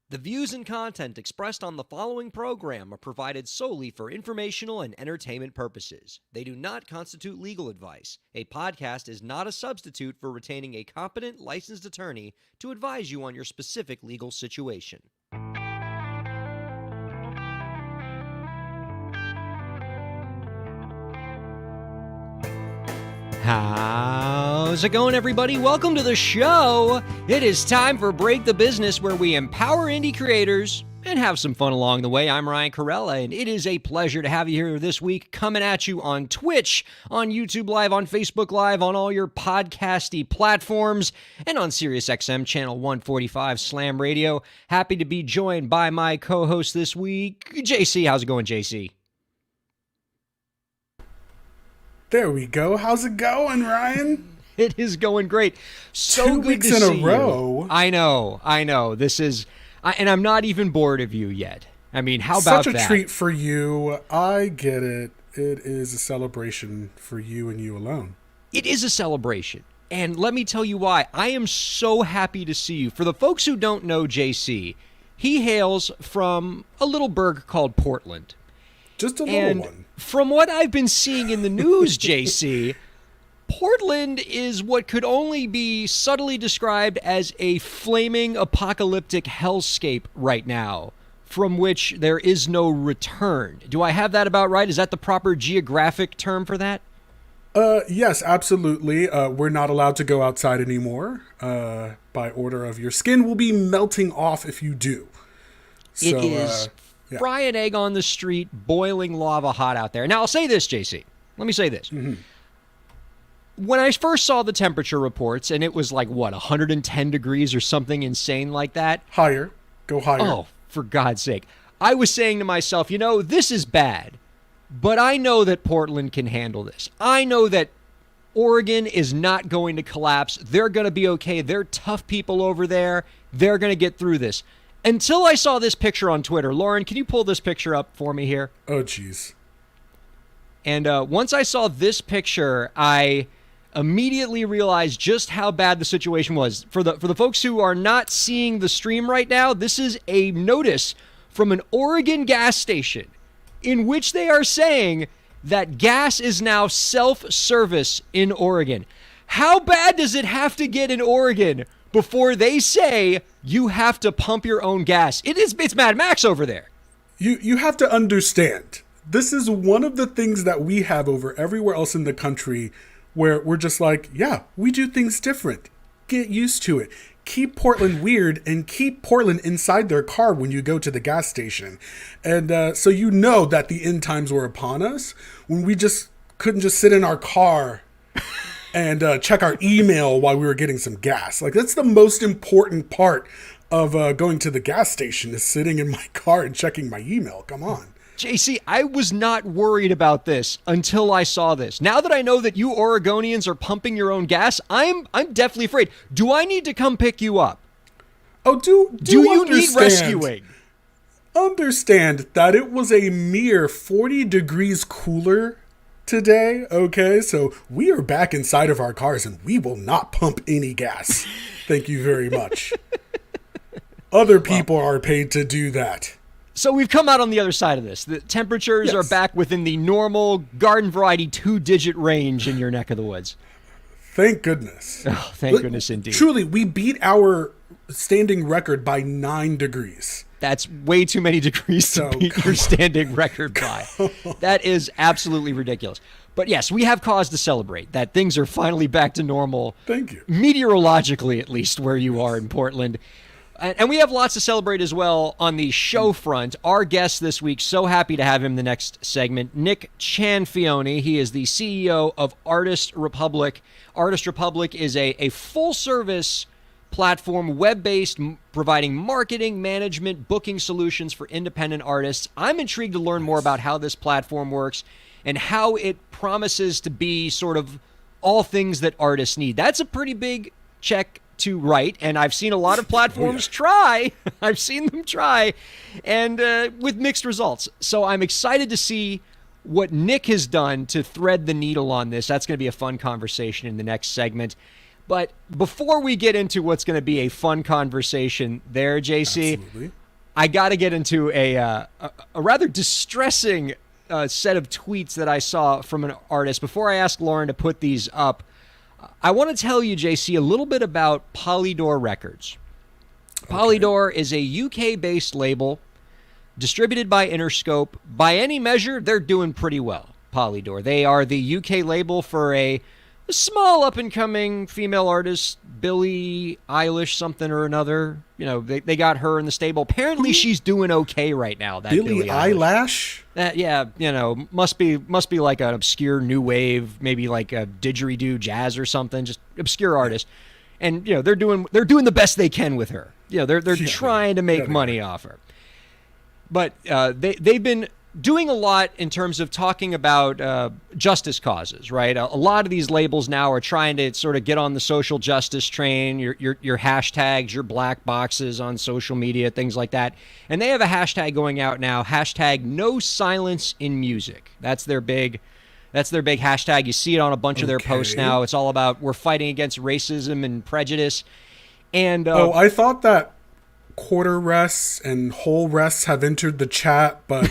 The views and content expressed on the following program are provided solely for informational and entertainment purposes. They do not constitute legal advice. A podcast is not a substitute for retaining a competent, licensed attorney to advise you on your specific legal situation. How's it going, everybody? Welcome to the show. It is time for Break the Business, where we empower indie creators and have some fun along the way. I'm Ryan Kairalla, and it is a pleasure to have you here this week, coming at you on Twitch, on YouTube Live, on Facebook Live, on all your podcasty platforms, and on SiriusXM Channel 145 Slam Radio. Happy to be joined by my co-host this week, JC. How's it going, JC? There we go. How's it going, Ryan? It is going great. So 2 good weeks to in see a row. You. I know. This is, and I'm not even bored of you yet. I mean, how about that? Such a treat for you. I get it. It is a celebration for you and you alone. It is a celebration. And let me tell you why. I am so happy to see you. For the folks who don't know JC, he hails from a little burg called Portland. Just a little one. From what I've been seeing in the news, JC, Portland is what could only be subtly described as a flaming apocalyptic hellscape right now, from which there is no return. Do I have that about right? Is that the proper geographic term for that? Yes, absolutely. We're not allowed to go outside anymore. By order of your skin will be melting off if you do. It is fry an egg on the street, boiling lava hot out there. Now, I'll say this, JC. Let me say this. Mm-hmm. When I first saw the temperature reports, and it was like, 110 degrees or something insane like that? Higher. Go higher. Oh, for God's sake. I was saying to myself, this is bad, but I know that Portland can handle this. I know that Oregon is not going to collapse. They're going to be okay. They're tough people over there. They're going to get through this. Until I saw this picture on Twitter. Lauren, can you pull this picture up for me here? Oh, jeez. And once I saw this picture, I immediately realized just how bad the situation was. For the folks who are not seeing the stream right now, this is a notice from an Oregon gas station in which they are saying that gas is now self-service in Oregon. How bad does it have to get in Oregon before they say you have to pump your own gas? It's Mad Max over there. You have to understand, this is one of the things that we have over everywhere else in the country where we're just like, yeah, we do things different. Get used to it. Keep Portland weird and keep Portland inside their car when you go to the gas station. And so you know that the end times were upon us when we just couldn't just sit in our car and check our email while we were getting some gas. Like, that's the most important part of going to the gas station, is sitting in my car and checking my email. Come on. JC, I was not worried about this until I saw this. Now that I know that you Oregonians are pumping your own gas, I'm definitely afraid. Do I need to come pick you up? Oh, do you need rescuing? Understand that it was a mere 40 degrees cooler today, okay? So we are back inside of our cars and we will not pump any gas. Thank you very much. Other people are paid to do that. So we've come out on the other side of this. The temperatures are back within the normal garden variety 2-digit range in your neck of the woods. Thank goodness. Oh, thank goodness indeed. Truly, we beat our standing record by 9 degrees. That's way too many degrees to beat your standing record by. That is absolutely ridiculous. But yes, we have cause to celebrate that things are finally back to normal. Thank you. Meteorologically, at least, where you are in Portland. And we have lots to celebrate as well on the show front. Our guest this week, so happy to have him in the next segment, Nick Cianfione. He is the CEO of Artist Republic. Artist Republic is a full-service platform, web-based, providing marketing, management, booking solutions for independent artists. I'm intrigued to learn more about how this platform works and how it promises to be sort of all things that artists need. That's a pretty big check to write, and I've seen a lot of platforms try. I've seen them try, and with mixed results. So I'm excited to see what Nick has done to thread the needle on this. That's going to be a fun conversation in the next segment. But before we get into what's going to be a fun conversation there, JC, Absolutely. I got to get into a rather distressing set of tweets that I saw from an artist. Before I ask Lauren to put these up, I want to tell you, JC, a little bit about Polydor Records. Okay. Polydor is a UK-based label distributed by Interscope. By any measure, they're doing pretty well, Polydor. They are the UK label for a small up-and-coming female artist, Billie Eilish something or another. You know, they got her in the stable. Apparently, she's doing okay right now. That Billie Eilish? Yeah, you know, must be like an obscure new wave, maybe like a didgeridoo jazz or something, just obscure artist. And you know, they're doing the best they can with her. You know, they're trying to make money off her. But they've been doing a lot in terms of talking about justice causes, right? A lot of these labels now are trying to sort of get on the social justice train, your hashtags, your black boxes on social media, things like that. And they have a hashtag going out now, hashtag no silence in music. That's their big hashtag. You see it on a bunch of their posts now. It's all about we're fighting against racism and prejudice. And I thought that quarter rests and whole rests have entered the chat, but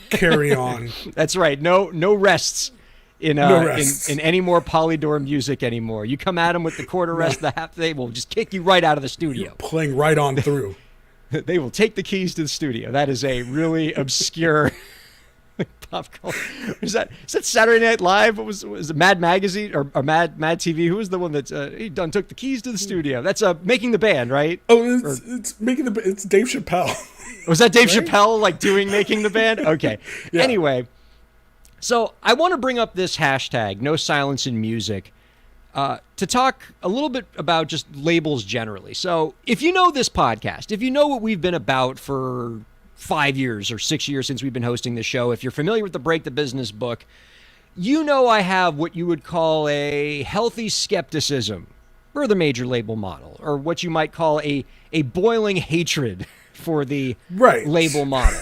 carry on. That's right. No rests in any more Polydor music anymore. You come at them with the quarter rest, the half, they will just kick you right out of the studio. You're playing right on through. They will take the keys to the studio. That is a really obscure pop culture. Is that Saturday Night Live? What was it Mad Magazine or Mad TV? Who was the one that he took the keys to the studio? That's Making the Band, right? Oh, it's Dave Chappelle. Was that Dave Chappelle doing Making the Band? Okay. Yeah. Anyway, so I want to bring up this hashtag, no silence in music, to talk a little bit about just labels generally. So if you know this podcast, if you know what we've been about for 5 years or 6 years since we've been hosting this show, if you're familiar with the Break the Business book, you know I have what you would call a healthy skepticism for the major label model, or what you might call a boiling hatred for the label model.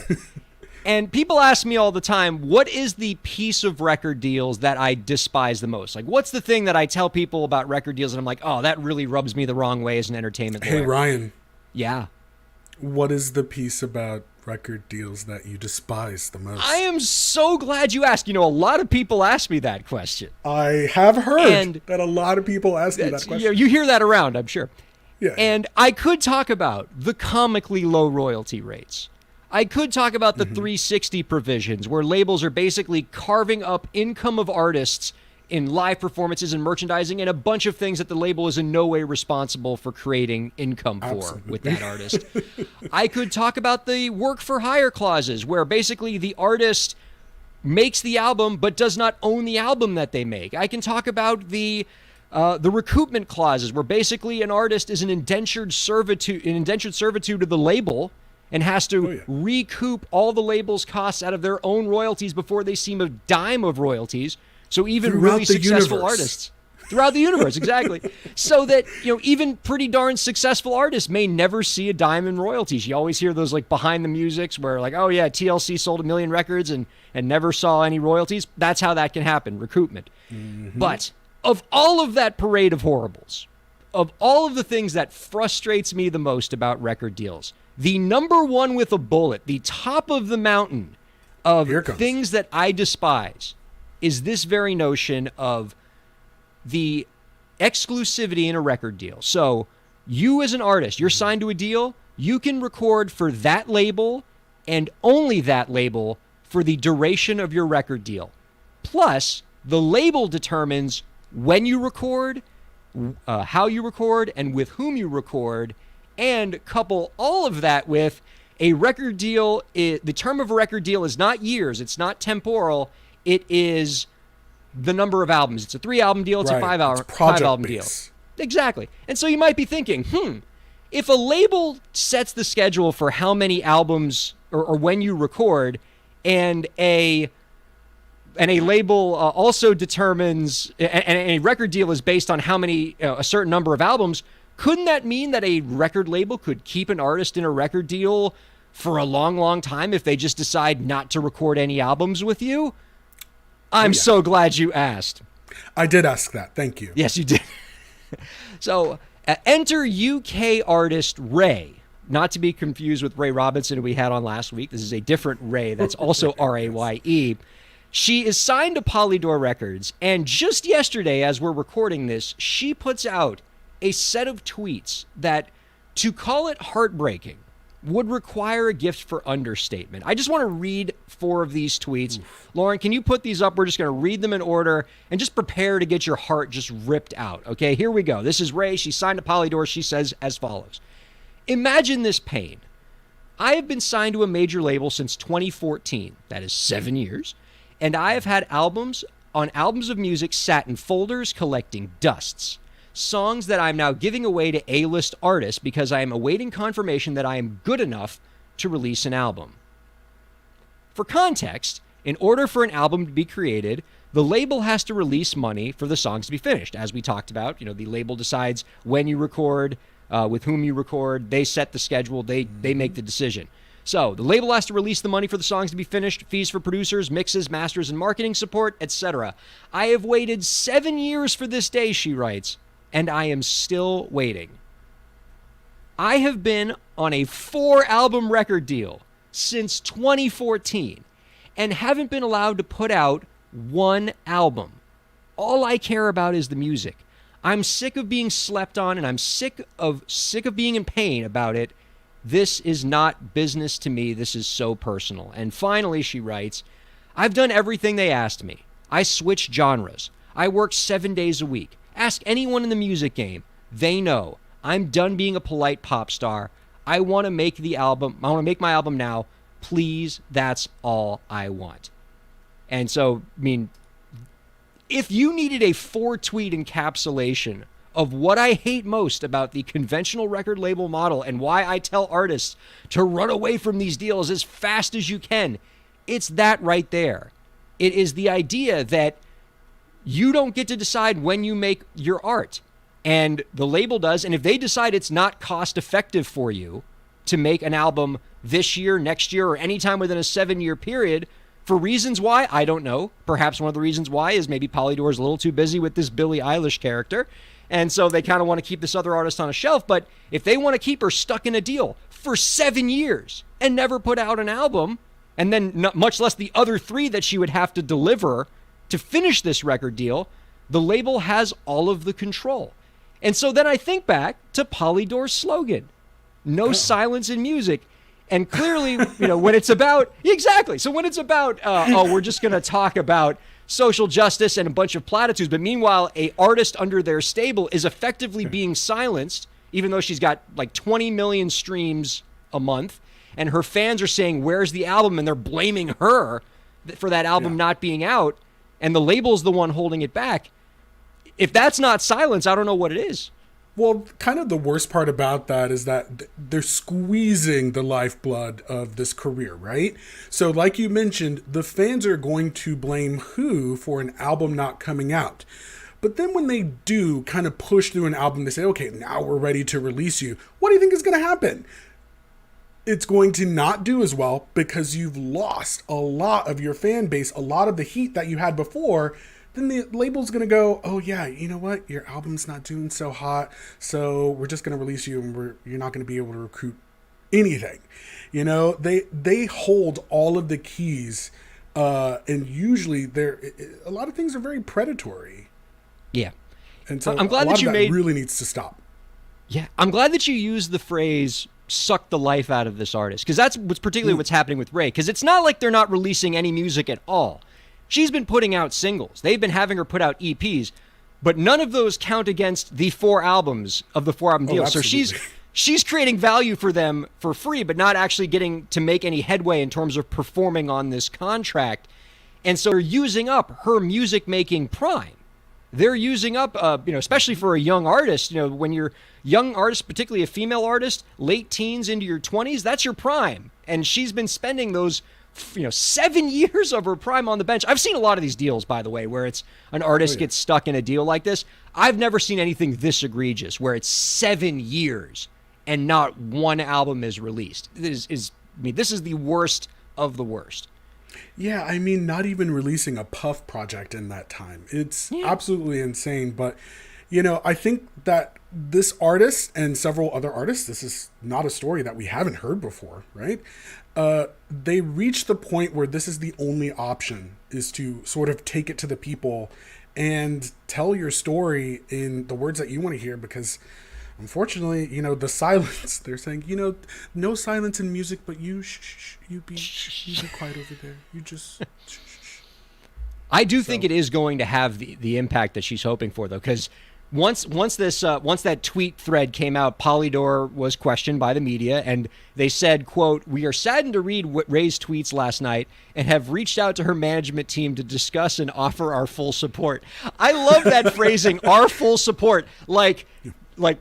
And people ask me all the time, what is the piece of record deals that I despise the most? Like, what's the thing that I tell people about record deals and I'm like, oh, that really rubs me the wrong way as an entertainment lawyer? Hey, Ryan. Yeah? What is the piece about record deals that you despise the most? I am so glad you asked. You know, a lot of people ask me that question. I have heard that a lot of people ask me that question. You hear that around, I'm sure. Yeah. And I could talk about the comically low royalty rates. I could talk about the 360 provisions, where labels are basically carving up income of artists in live performances and merchandising and a bunch of things that the label is in no way responsible for creating income for with that artist. I could talk about the work for hire clauses, where basically the artist makes the album but does not own the album that they make. I can talk about the recoupment clauses, where basically an artist is an indentured servitude to the label and has to recoup all the label's costs out of their own royalties before they see a dime of royalties. So even really successful artists throughout the universe, exactly. So that, you know, even pretty darn successful artists may never see a dime in royalties. You always hear those behind the musics where oh yeah, TLC sold 1 million records and never saw any royalties. That's how that can happen, recoupment. Mm-hmm. But of all of that parade of horribles, of all of the things that frustrates me the most about record deals, the number one with a bullet, the top of the mountain of things that I despise is this very notion of the exclusivity in a record deal. So you as an artist, you're signed to a deal, you can record for that label and only that label for the duration of your record deal. Plus, the label determines when you record, how you record, and with whom you record, and couple all of that with a record deal. The term of a record deal is not years, it's not temporal, it is the number of albums. It's a 3-album deal, it's a 5-album deal. Exactly. And so you might be thinking, if a label sets the schedule for how many albums or when you record, and a label also determines, and a record deal is based on how many, a certain number of albums, couldn't that mean that a record label could keep an artist in a record deal for a long, long time if they just decide not to record any albums with you? I'm so glad you asked. I did ask that. Thank you. Yes, you did. So enter UK artist Ray, not to be confused with Ray Robinson who we had on last week. This is a different Ray. That's also Raye. She is signed to Polydor Records, and just yesterday, as we're recording this, she puts out a set of tweets that, to call it heartbreaking, would require a gift for understatement. I just want to read 4 of these tweets. Oof. Lauren, can you put these up? We're just going to read them in order and just prepare to get your heart just ripped out. Okay, here we go. This is Ray. She signed to Polydor. She says as follows. Imagine this pain. I have been signed to a major label since 2014. That is 7 years. And I have had albums of music sat in folders collecting dusts. Songs that I'm now giving away to A-list artists because I am awaiting confirmation that I am good enough to release an album. For context, in order for an album to be created, the label has to release money for the songs to be finished. As we talked about, the label decides when you record, with whom you record. They set the schedule. They make the decision. So the label has to release the money for the songs to be finished, fees for producers, mixes, masters, and marketing support, etc. I have waited 7 years for this day, she writes, and I am still waiting. I have been on a 4-album record deal since 2014 and haven't been allowed to put out 1 album. All I care about is the music. I'm sick of being slept on, and I'm sick of being in pain about it. This is not business to me. This is so personal. And finally, she writes, I've done everything they asked me. I switched genres. I work 7 days a week. Ask anyone in the music game. They know. I'm done being a polite pop star. I want to make the album. I want to make my album now. Please, that's all I want. And so, if you needed a 4-tweet encapsulation of what I hate most about the conventional record label model and why I tell artists to run away from these deals as fast as you can, it's that right there. It is the idea that you don't get to decide when you make your art, and the label does. And if they decide it's not cost effective for you to make an album this year, next year, or anytime within a 7-year period, for reasons why, I don't know. Perhaps one of the reasons why is maybe Polydor is a little too busy with this Billie Eilish character, and so they kind of want to keep this other artist on a shelf. But if they want to keep her stuck in a deal for 7 years and never put out an album, and then much less the other 3 that she would have to deliver to finish this record deal, the label has all of the control. And so then I think back to Polydor's slogan, no silence in music. And clearly, when it's about, exactly. So when it's about, we're just going to talk about social justice and a bunch of platitudes, but meanwhile, a artist under their stable is effectively being silenced, even though she's got like 20 million streams a month, and her fans are saying, where's the album? And they're blaming her for that album not being out, and the label's the one holding it back. If that's not silence, I don't know what it is. Well, kind of the worst part about that is that they're squeezing the lifeblood of this career, right? So like you mentioned, the fans are going to blame who for an album not coming out. But then when they do kind of push through an album, they say, okay, now we're ready to release you. What do you think is going to happen? It's going to not do as well because you've lost a lot of your fan base, a lot of the heat that you had before. Then the label's going to go, oh yeah, you know what? Your album's not doing so hot, so we're just going to release you, and you're not going to be able to recruit anything. They hold all of the keys, and usually a lot of things are very predatory. Yeah. And so I'm glad that really needs to stop. Yeah. I'm glad that you used the phrase suck the life out of this artist, because that's what's happening with Ray, because it's not like they're not releasing any music at all. She's been putting out singles. They've been having her put out EPs, but none of those count against the 4 albums of the 4-album deal. So she's creating value for them for free, but not actually getting to make any headway in terms of performing on this contract. And so they're using up her music-making prime. they're using up, especially for a young artist, when you're young artist, particularly a female artist, late teens into your 20s, that's your prime. And she's been spending those, 7 years of her prime on the bench. I've seen a lot of these deals, by the way, where it's an artist gets stuck in a deal like this. I've never seen anything this egregious, where it's 7 years and not one album is released. This is the worst of the worst. Yeah, I mean, not even releasing a Puff project in that time. It's absolutely insane. But, I think that this artist and several other artists, this is not a story that we haven't heard before, right? They reach the point where this is the only option, is to sort of take it to the people and tell your story in the words that you want to hear, because unfortunately, the silence, they're saying, no silence in music, but you be quiet over there. You just I do think it is going to have the impact that she's hoping for, though, because once that tweet thread came out, Polydor was questioned by the media, and they said, quote, "We are saddened to read Ray's tweets last night and have reached out to her management team to discuss and offer our full support." I love that phrasing, our full support. Like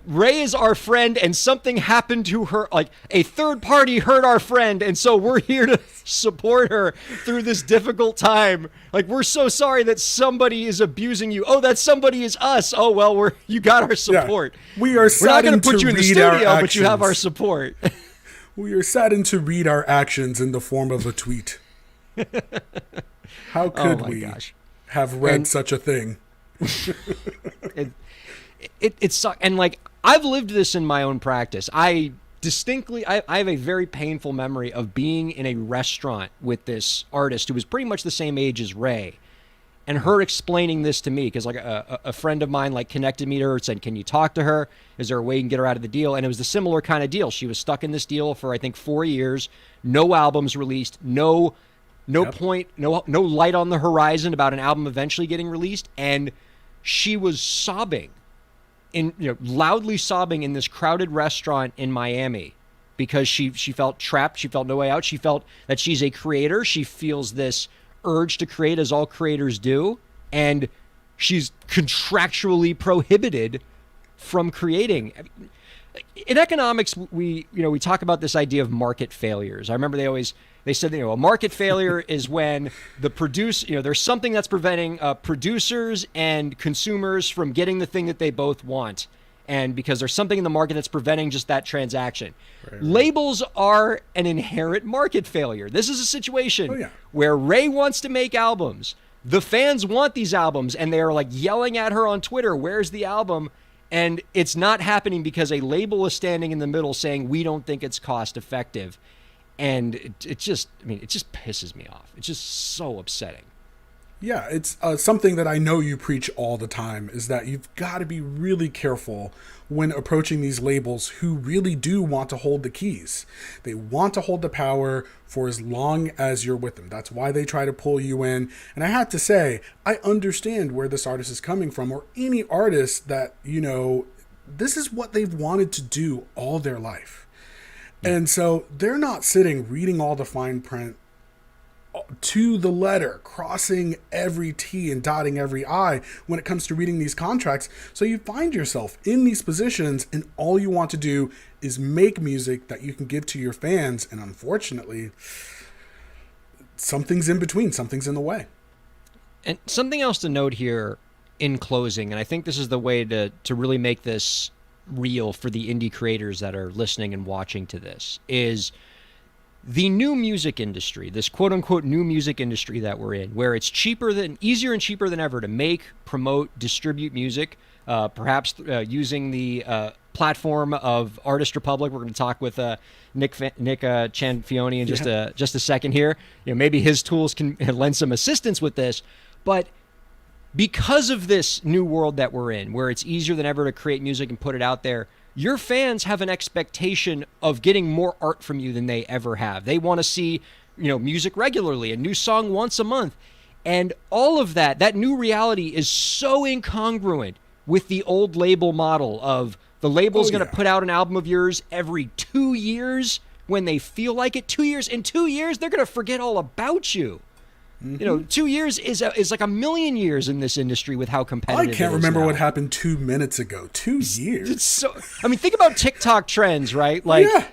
Ray is our friend and something happened to her, like a third party hurt our friend, and so we're here to support her through this difficult time. Like, we're so sorry that somebody is abusing you. Oh, that somebody is us. Oh, well, you got our support. Yeah. We're not going to put you in the studio, but you have our support. We are saddened to read our actions in the form of a tweet. How could we have read such a thing? It sucks. And like, I've lived this in my own practice. I have a very painful memory of being in a restaurant with this artist who was pretty much the same age as Ray, and her explaining this to me, because like a friend of mine like connected me to her and said, "Can you talk to her? Is there a way you can get her out of the deal?" And it was a similar kind of deal. She was stuck in this deal for I think 4 years, no albums released, no point, no light on the horizon about an album eventually getting released, and she was sobbing. Loudly sobbing in this crowded restaurant in Miami because she felt trapped. She felt no way out. She felt that she's a creator. She feels this urge to create, as all creators do, and she's contractually prohibited from creating. In economics, we talk about this idea of market failures. I remember they said a market failure is when there's something that's preventing producers and consumers from getting the thing that they both want, and because there's something in the market that's preventing just that transaction. Right. Labels are an inherent market failure. This is a situation where Ray wants to make albums. The fans want these albums, and they're like yelling at her on Twitter, "Where's the album?" And it's not happening because a label is standing in the middle saying, "We don't think it's cost effective." And it just pisses me off. It's just so upsetting. Yeah, it's something that I know you preach all the time, is that you've got to be really careful when approaching these labels who really do want to hold the keys. They want to hold the power for as long as you're with them. That's why they try to pull you in. And I have to say, I understand where this artist is coming from, or any artist that, this is what they've wanted to do all their life. And so they're not sitting reading all the fine print to the letter, crossing every T and dotting every I when it comes to reading these contracts. So you find yourself in these positions, and all you want to do is make music that you can give to your fans. And unfortunately, something's in between, something's in the way. And something else to note here in closing, and I think this is the way to really make this real for the indie creators that are listening and watching to this, is the new music industry, this quote unquote new music industry that we're in, where it's easier and cheaper than ever to make, promote, distribute music, perhaps using the platform of Artist Republic. We're going to talk with Nick Cianfioni in just a second here. Maybe his tools can lend some assistance with this, but because of this new world that we're in, where it's easier than ever to create music and put it out there, your fans have an expectation of getting more art from you than they ever have. They want to see, music regularly, a new song once a month. And all of that new reality is so incongruent with the old label model of the label's going to put out an album of yours every 2 years when they feel like it. 2 years. In 2 years, they're going to forget all about you. You know, 2 years is like a million years in this industry with how I competitive. can't it is remember now. what happened 2 minutes ago. 2 years. It's so. I mean, think about TikTok trends, right? Like, Yeah.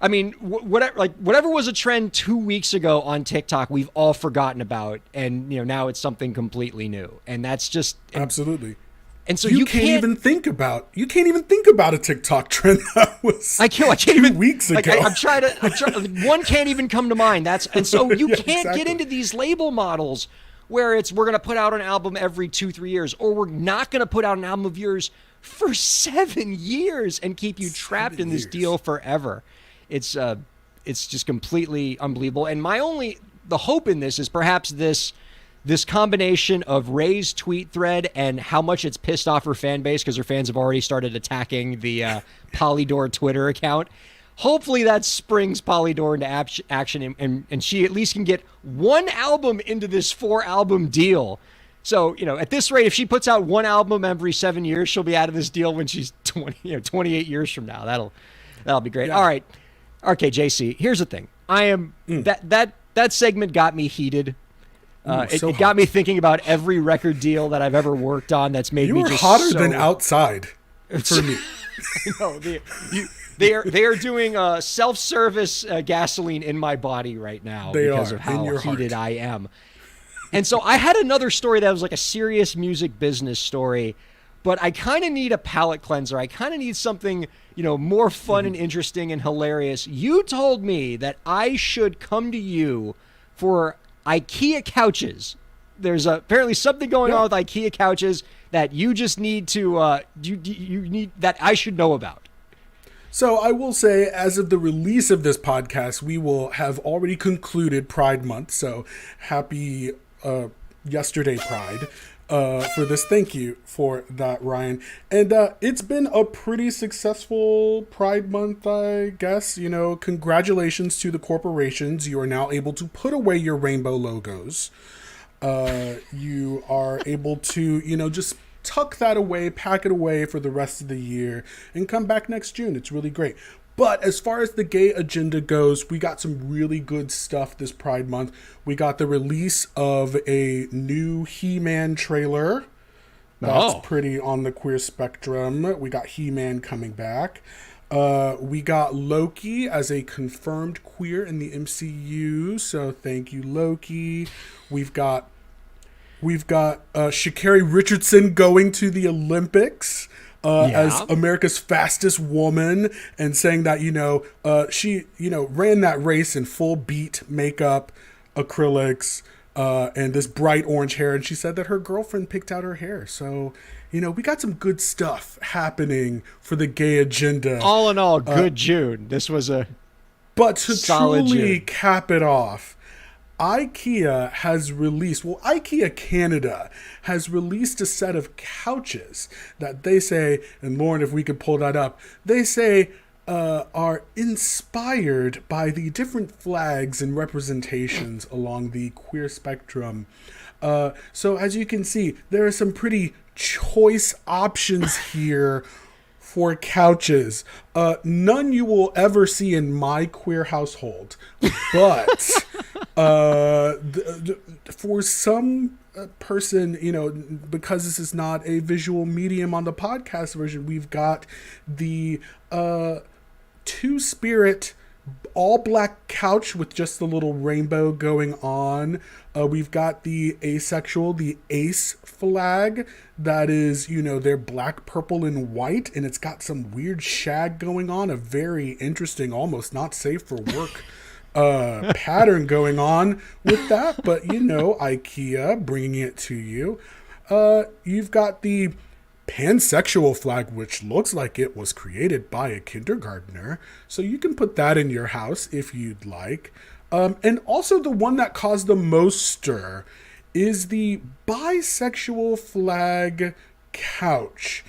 I mean, whatever was a trend 2 weeks ago on TikTok, we've all forgotten about, and you know now it's something completely new, and that's just Absolutely. And so you can't even think about a TikTok trend that was I can't 2 even weeks ago. Like, I'm trying. One can't even come to mind. And so you Yeah, can't exactly. get into these label models where we're going to put out an album every 2-3 years, or we're not going to put out an album of yours for 7 years and keep you trapped in this deal forever. It's just completely unbelievable. And the hope in this is perhaps this combination of Ray's tweet thread and how much it's pissed off her fan base because her fans have already started attacking the Polydor Twitter account. Hopefully that springs Polydor into action and she at least can get one album into this 4-album deal. So, you know, at this rate, if she puts out one album every 7 years, she'll be out of this deal when she's 28 years from now. That'll be great. Yeah. All right. Okay, JC, here's the thing. That segment got me heated. It got me thinking about every record deal that I've ever worked on that's made You me were just hotter than outside for me. No, they are doing self-service gasoline in my body right now because of how heated I am. And so I had another story that was like a serious music business story, but I kind of need a palate cleanser. I kind of need something, you know, more fun and interesting and hilarious. You told me that I should come to you for IKEA couches. There's apparently something going on with IKEA couches that you just need to you need that I should know about. So I will say, as of the release of this podcast, we will have already concluded Pride Month. So happy yesterday Pride for this. Thank you for that, Ryan. And it's been a pretty successful Pride Month, I guess. You know, congratulations to the corporations. You are now able to put away your rainbow logos. You are able to, you know, just tuck that away, pack it away for the rest of the year, and come back next June. It's really great. But as far as the gay agenda goes, we got some really good stuff this Pride Month. We got the release of a new He-Man trailer. That's pretty on the queer spectrum. We got He-Man coming back. We got Loki as a confirmed queer in the MCU. So thank you, Loki. We've got Sha'Carri Richardson going to the Olympics as America's fastest woman, and saying that, you know, she, you know, ran that race in full beat makeup, acrylics, and this bright orange hair. And she said that her girlfriend picked out her hair. So, you know, we got some good stuff happening for the gay agenda. All in all, good June. This was a But to solid truly June. cap it off, IKEA Canada has released a set of couches that they say, and Lauren, if we could pull that up, they say are inspired by the different flags and representations along the queer spectrum. So as you can see, there are some pretty choice options here for couches. None you will ever see in my queer household, but for some person, you know, because this is not a visual medium on the podcast version, we've got the Two-Spirit all black couch with just the little rainbow going on. We've got the asexual, the ace flag that is, you know, they're black, purple, and white, and it's got some weird shag going on, a very interesting, almost not safe for work pattern going on with that. But, you know, IKEA bringing it to you. You've got the pansexual flag, which looks like it was created by a kindergartner. So you can put that in your house if you'd like. And also the one that caused the most stir is the bisexual flag couch.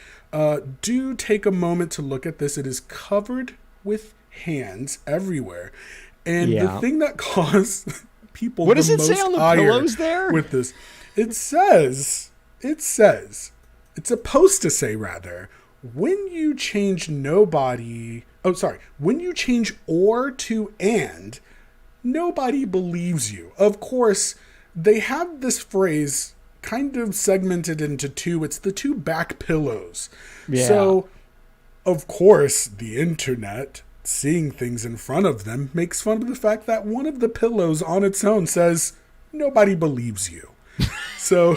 Do take a moment to look at this. It is covered with hands everywhere. And the thing that caused people what does it say on the pillows there? With this, it says, it's supposed to say rather, when you change when you change or to and, nobody believes you. Of course, they have this phrase kind of segmented into two. It's the two back pillows. Yeah. So, of course, the internet, seeing things in front of them, makes fun of the fact that one of the pillows on its own says, "Nobody believes you." So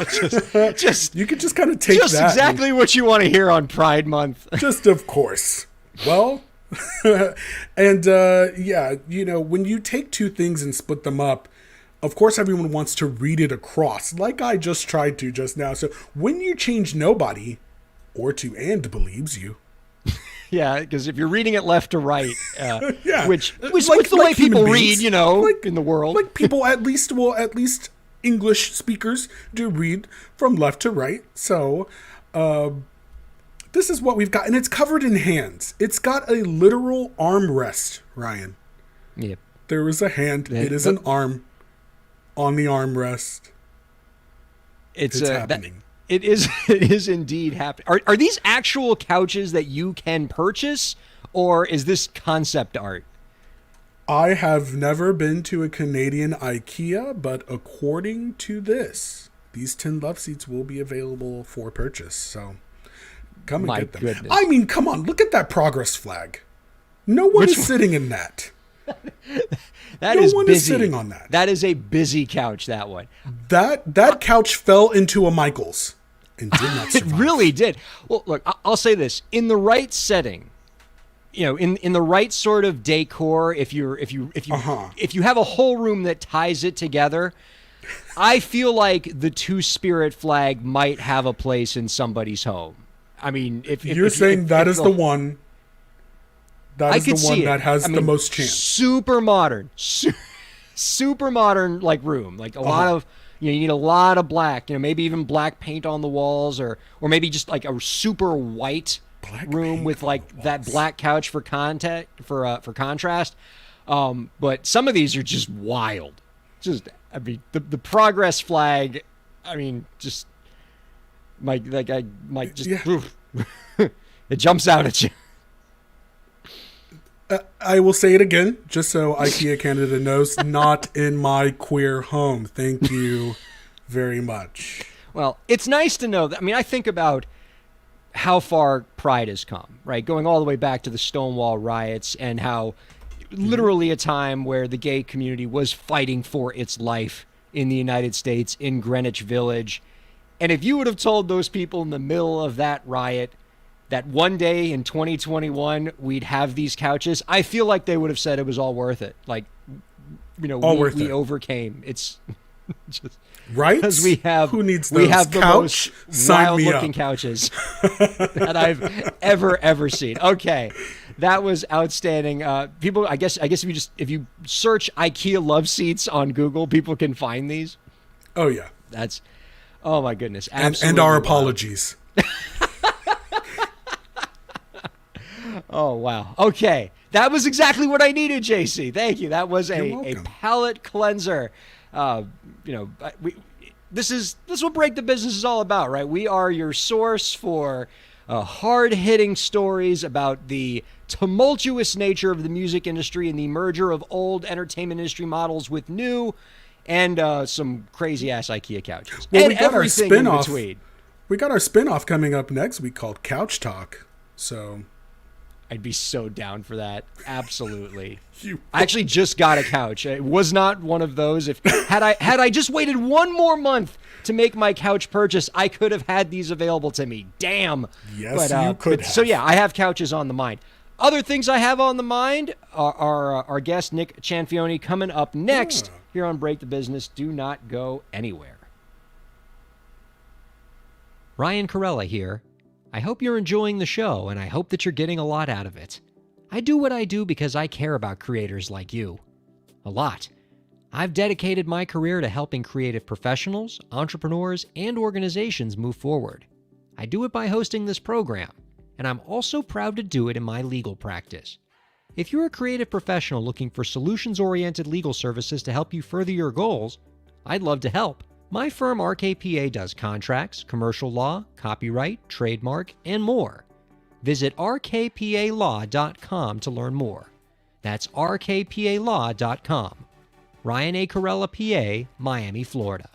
just you could just kind of take just that. Exactly what you want to hear on Pride Month. Just of course. Well, and yeah, when you take two things and split them up, of course everyone wants to read it across, like I just tried to just now. So when you change nobody or to and believes you. Yeah, because if you're reading it left to right, Yeah. which Like the way people human read, beings. in the world. Like people at least English speakers do read from left to right. So this is what we've got. And it's covered in hands. It's got a literal armrest, Ryan. Yep. There is a hand. It is an arm on the armrest. It's happening. It is indeed happening. Are these actual couches that you can purchase, or is this concept art? I have never been to a Canadian IKEA, but according to this, these 10 love seats will be available for purchase. So come and get them. Goodness. I mean, come on, look at that progress flag. No one is sitting in that. No one is sitting on that. That is a busy couch, that one. That couch fell into a Michaels and did not survive. It really did. Well, look, I'll say this. In the right setting, in the right sort of decor, if you have a whole room that ties it together, I feel like the Two-Spirit flag might have a place in somebody's home. I mean, if you're saying that is the one. That is the one that has the most chance. Super modern, super modern, like room, like a lot of, you need a lot of black, maybe even black paint on the walls, or maybe just like a super white room with like that black couch for contrast. But some of these are just wild. The progress flag. I mean, just it jumps out at you. I will say it again, just so IKEA Canada knows, not in my queer home. Thank you very much. Well, it's nice to know that. I mean, I think about how far Pride has come, right? Going all the way back to the Stonewall riots, and how literally a time where the gay community was fighting for its life in the United States, in Greenwich Village. And if you would have told those people in the middle of that riot that one day in 2021 we'd have these couches, I feel like they would have said it was all worth it. Like, we overcame. It's just right, because we have the most wild-looking couches that I've ever seen. Okay, that was outstanding. People, I guess if you search IKEA love seats on Google, people can find these. Oh yeah, oh my goodness, absolutely and our wild. apologies. Oh, wow. Okay. That was exactly what I needed, JC. Thank you. That was a palate cleanser. This is what Break the Business is all about, right? We are your source for hard-hitting stories about the tumultuous nature of the music industry and the merger of old entertainment industry models with new, and some crazy-ass IKEA couches. Well, and we got everything our in spinoff. between. We got our spinoff coming up next week called Couch Talk. So I'd be so down for that. Absolutely. I actually just got a couch. It was not one of those. Had I just waited one more month to make my couch purchase, I could have had these available to me. Damn. Yes, you could have. So yeah, I have couches on the mind. Other things I have on the mind are our guest Nick Cianfioni coming up next here on Break the Business. Do not go anywhere. Ryan Kairalla here. I hope you're enjoying the show, and I hope that you're getting a lot out of it. I do what I do because I care about creators like you. A lot. I've dedicated my career to helping creative professionals, entrepreneurs, and organizations move forward. I do it by hosting this program, and I'm also proud to do it in my legal practice. If you're a creative professional looking for solutions-oriented legal services to help you further your goals, I'd love to help. My firm RKPA does contracts, commercial law, copyright, trademark, and more. Visit rkpalaw.com to learn more. That's rkpalaw.com. Ryan A. Kairalla, PA, Miami, Florida.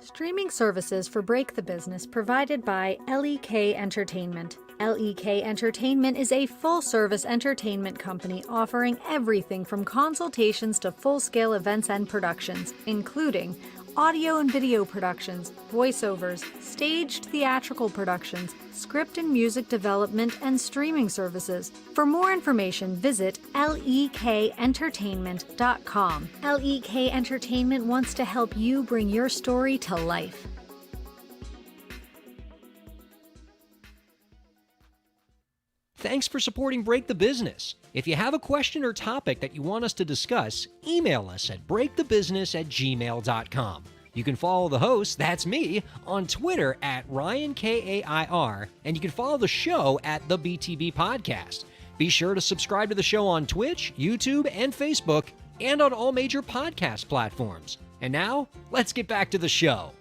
Streaming services for Break the Business provided by LEK Entertainment. LEK Entertainment is a full-service entertainment company offering everything from consultations to full-scale events and productions, including audio and video productions, voiceovers, staged theatrical productions, script and music development, and streaming services. For more information, visit lekentertainment.com. LEK Entertainment wants to help you bring your story to life. Thanks for supporting Break the Business. If you have a question or topic that you want us to discuss, email us at breakthebusiness@gmail.com. You can follow the host, that's me, on Twitter at Ryan Kair, and you can follow the show at the BTB Podcast. Be sure to subscribe to the show on Twitch, YouTube, and Facebook, and on all major podcast platforms. And now, let's get back to the show.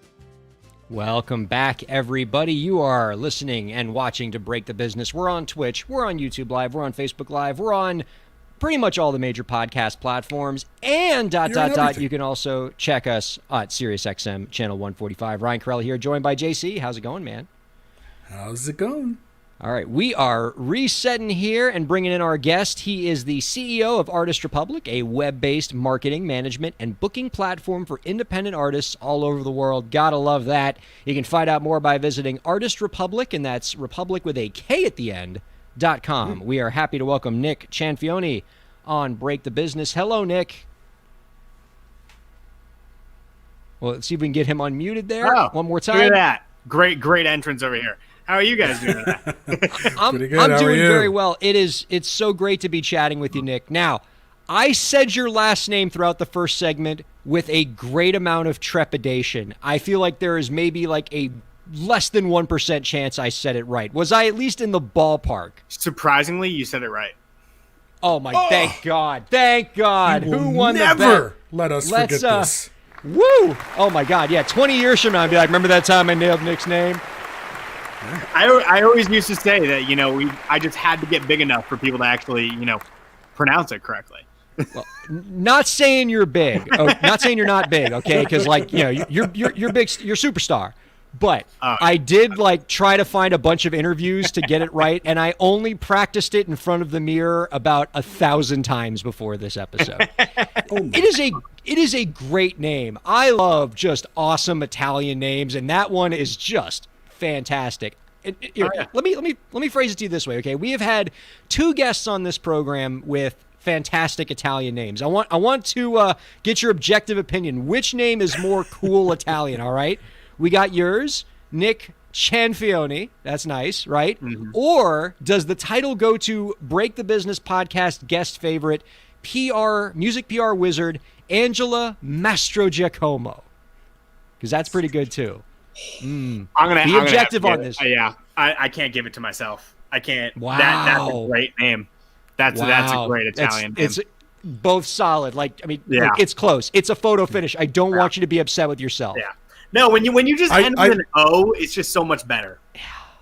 Welcome back, everybody. You are listening and watching to Break the Business. We're on Twitch, we're on YouTube Live, we're on Facebook Live, we're on pretty much all the major podcast platforms, and ... You can also check us at SiriusXM channel 145. Ryan Kairalla here, joined by JC. How's it going, man? How's it going? All right, we are resetting here and bringing in our guest. He is the CEO of Artist Republic, a web-based marketing, management, and booking platform for independent artists all over the world. Gotta love that. You can find out more by visiting Artist Republic, and that's Republic with a K at the end, .com. We are happy to welcome Nick Cianfioni on Break the Business. Hello, Nick. Well, let's see if we can get him unmuted there one more time. Look at that. Great entrance over here. How are you guys doing today? I'm doing very well. It's so great to be chatting with you, Nick. Now, I said your last name throughout the first segment with a great amount of trepidation. I feel like there is maybe like a less than 1% chance I said it right. Was I at least in the ballpark? Surprisingly, you said it right. Oh, thank God. Thank God. Who won the bet? Never let us forget this. Woo! Oh, my God. Yeah, 20 years from now, I'd be like, remember that time I nailed Nick's name? I always used to say that, I just had to get big enough for people to actually, pronounce it correctly. Well, not saying you're big. Not saying you're not big, okay? Because, you're big, you're superstar. But I did try to find a bunch of interviews to get it right, and I only practiced it in front of the mirror about 1,000 times before this episode. It is a great name. I love just awesome Italian names, and that one is just fantastic. Let me phrase it to you this way, okay? We have had 2 guests on this program with fantastic Italian names. I want to get your objective opinion. Which name is more cool Italian? All right. We got yours, Nick Cianfioni. That's nice, right? Mm-hmm. Or does the title go to Break the Business podcast guest favorite, music PR wizard, Angela Mastrogiacomo? Because that's pretty good too. I'm gonna objective on this. Yeah, I can't give it to myself. I can't. Wow, that's a great name. That's a great Italian name. It's both solid. It's close. It's a photo finish. I don't want you to be upset with yourself. Yeah. No, when you just end with an O, it's just so much better.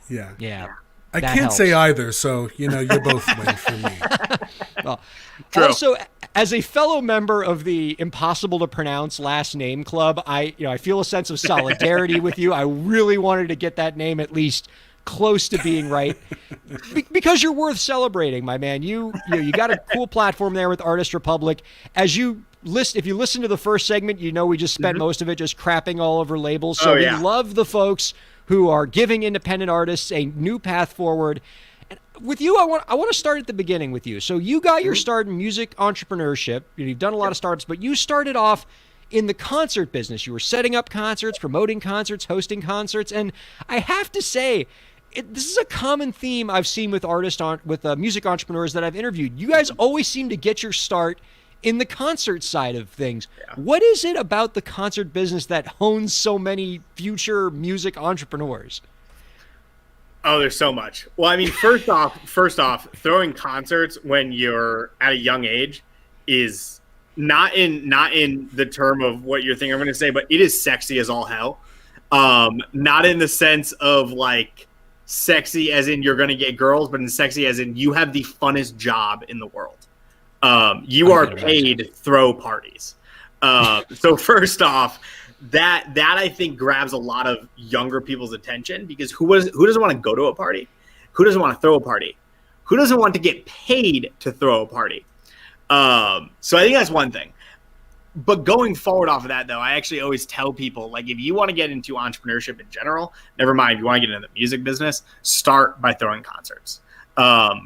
Yeah. I can't say either, so you're both win for me. Well, also, as a fellow member of the impossible to pronounce last name club, I feel a sense of solidarity with you. I really wanted to get that name at least close to being right, because you're worth celebrating, my man. You got a cool platform there with Artist Republic. If you listen to the first segment, we just spent most of it just crapping all over labels. So we love the folks who are giving independent artists a new path forward. And with you, I want to start at the beginning with you. So you got your start in music entrepreneurship. You've done a lot of startups, but you started off in the concert business. You were setting up concerts, promoting concerts, hosting concerts, and I have to say, this is a common theme I've seen with music entrepreneurs that I've interviewed. You guys always seem to get your start in the concert side of things. Yeah. What is it about the concert business that hones so many future music entrepreneurs? Oh, there's so much. Well, I mean, first off, throwing concerts when you're at a young age is not in the term of what you're thinking I'm going to say, but it is sexy as all hell. Not in the sense of sexy as in you're going to get girls, but in sexy as in you have the funnest job in the world. You are paid to throw parties. So first off, that I think grabs a lot of younger people's attention, because who doesn't want to go to a party? Who doesn't want to throw a party? Who doesn't want to get paid to throw a party? So I think that's one thing. But going forward off of that, though, I actually always tell people, like, if you want to get into entrepreneurship in general, never mind if you want to get into the music business, start by throwing concerts.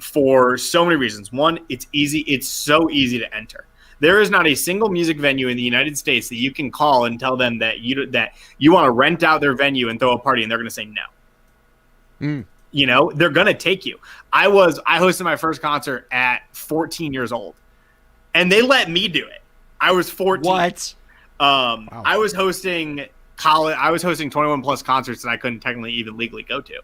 For so many reasons. One, it's easy. It's so easy to enter. There is not a single music venue in the United States that you can call and tell them that you want to rent out their venue and throw a party, and they're going to say no. You know, they're going to take you. I hosted my first concert at 14 years old, and they let me do it. I was 14. What? Wow. I was hosting 21 plus concerts that I couldn't technically even legally go to.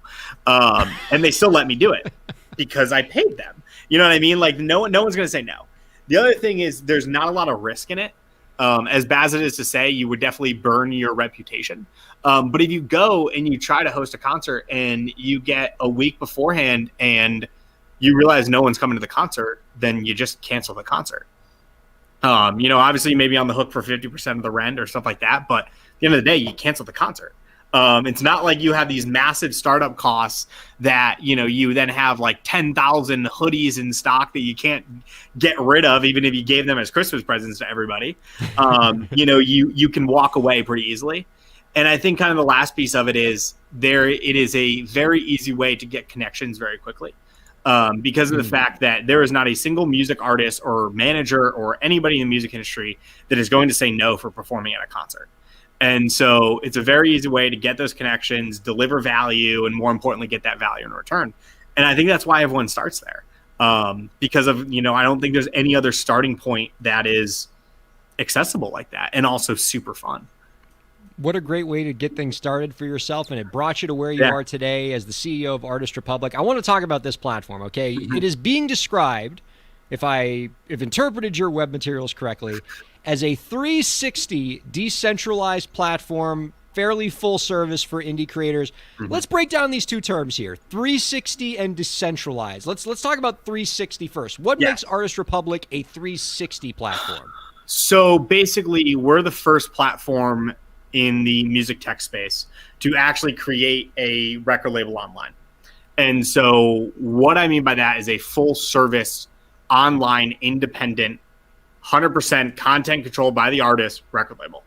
And they still let me do it because I paid them. You know what I mean? Like no one's going to say no. The other thing is there's not a lot of risk in it. As bad as it is to say, you would definitely burn your reputation. But if you go and you try to host a concert and you get a week beforehand and you realize no one's coming to the concert, then you just cancel the concert. You know, obviously you may be on the hook for 50% of the rent or stuff like that, but at the end of the day, you cancel the concert. It's not like you have these massive startup costs that, you know, you then have like 10,000 hoodies in stock that you can't get rid of, even if you gave them as Christmas presents to everybody. You know, you can walk away pretty easily. And I think kind of the last piece of it is it is a very easy way to get connections very quickly. Because of the fact that there is not a single music artist or manager or anybody in the music industry that is going to say no for performing at a concert. And so it's a very easy way to get those connections, deliver value, and more importantly, get that value in return. And I think that's why everyone starts there. Because of, you know, I don't think there's any other starting point that is accessible like that and also super fun. What a great way to get things started for yourself, and it brought you to where you are today as the CEO of Artist Republic. I want to talk about this platform, okay? It is being described, if interpreted your web materials correctly, as a 360 decentralized platform, fairly full service for indie creators. Let's break down these two terms here, 360 and decentralized. Let's talk about 360 first. What makes Artist Republic a 360 platform? So basically, we're the first platform in the music tech space to actually create a record label online. And so what I mean by that is a full service, online, independent, 100% content controlled by the artist record label.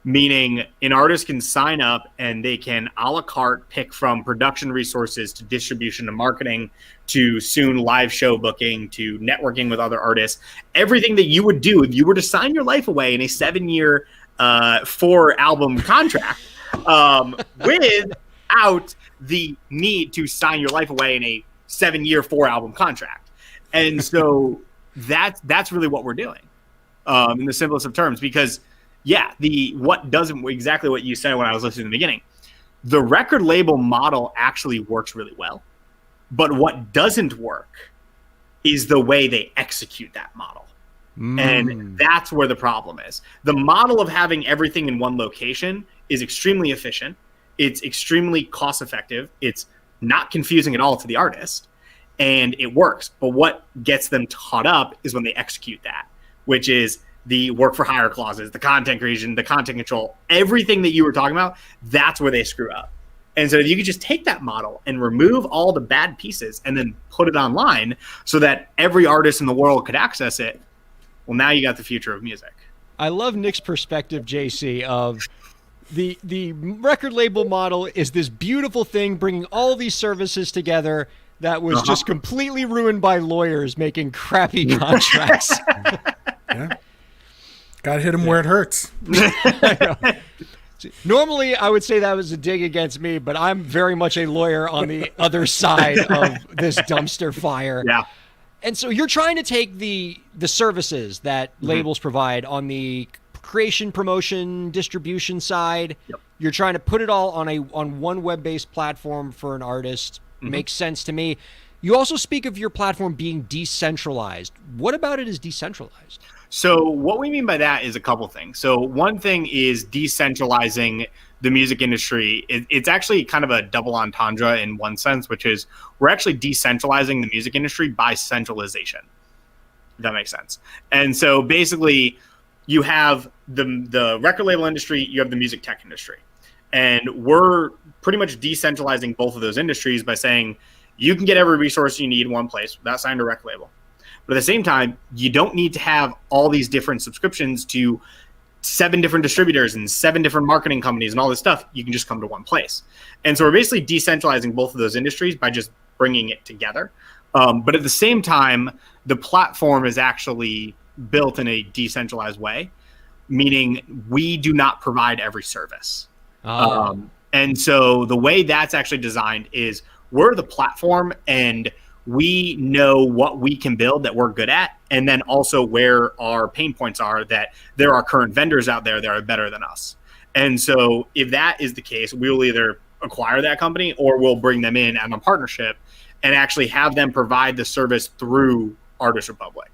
Meaning an artist can sign up and they can a la carte pick from production resources to distribution to marketing to soon live show booking to networking with other artists. Everything that you would do if you were to sign your life away in a 7-year 4-album contract without the need to sign your life away in a 7-year 4-album contract. And so that's really what we're doing in the simplest of terms, because exactly what you said when I was listening in the beginning, the record label model actually works really well, but what doesn't work is the way they execute that model. And that's where the problem is. The model of having everything in one location is extremely efficient. It's extremely cost effective. It's not confusing at all to the artist, and it works. But what gets them caught up is when they execute that, which is the work for hire clauses, the content creation, the content control, everything that you were talking about. That's where they screw up. And so if you could just take that model and remove all the bad pieces and then put it online so that every artist in the world could access it, well, now you got the future of music. I love Nick's perspective, JC, of the record label model is this beautiful thing bringing all these services together that was just completely ruined by lawyers making crappy contracts. Gotta hit them where it hurts. Normally, I would say that was a dig against me, but I'm very much a lawyer on the other side of this dumpster fire. Yeah. And so you're trying to take the services that labels provide on the creation, promotion, distribution side. Yep. You're trying to put it all on one web-based platform for an artist. Makes sense to me. You also speak of your platform being decentralized. What about it is decentralized? So what we mean by that is a couple things. So one thing is decentralizing the music industry, it's actually kind of a double entendre in one sense, which is we're actually decentralizing the music industry by centralization. If that makes sense. And so basically you have the record label industry, you have the music tech industry. And we're pretty much decentralizing both of those industries by saying you can get every resource you need in one place without signing a record label. But at the same time, you don't need to have all these different subscriptions to 7 different distributors and 7 different marketing companies and all this stuff. You can just come to one place. And so we're basically decentralizing both of those industries by just bringing it together. But at the same time, the platform is actually built in a decentralized way, meaning we do not provide every service. And so the way that's actually designed is we're the platform and we know what we can build that we're good at, and then also where our pain points are, that there are current vendors out there that are better than us. And so if that is the case, we'll either acquire that company or we'll bring them in as a partnership and actually have them provide the service through Artist Republic.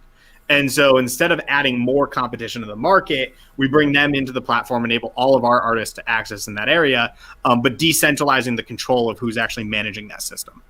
And so instead of adding more competition to the market, we bring them into the platform, enable all of our artists to access in that area, but decentralizing the control of who's actually managing that system.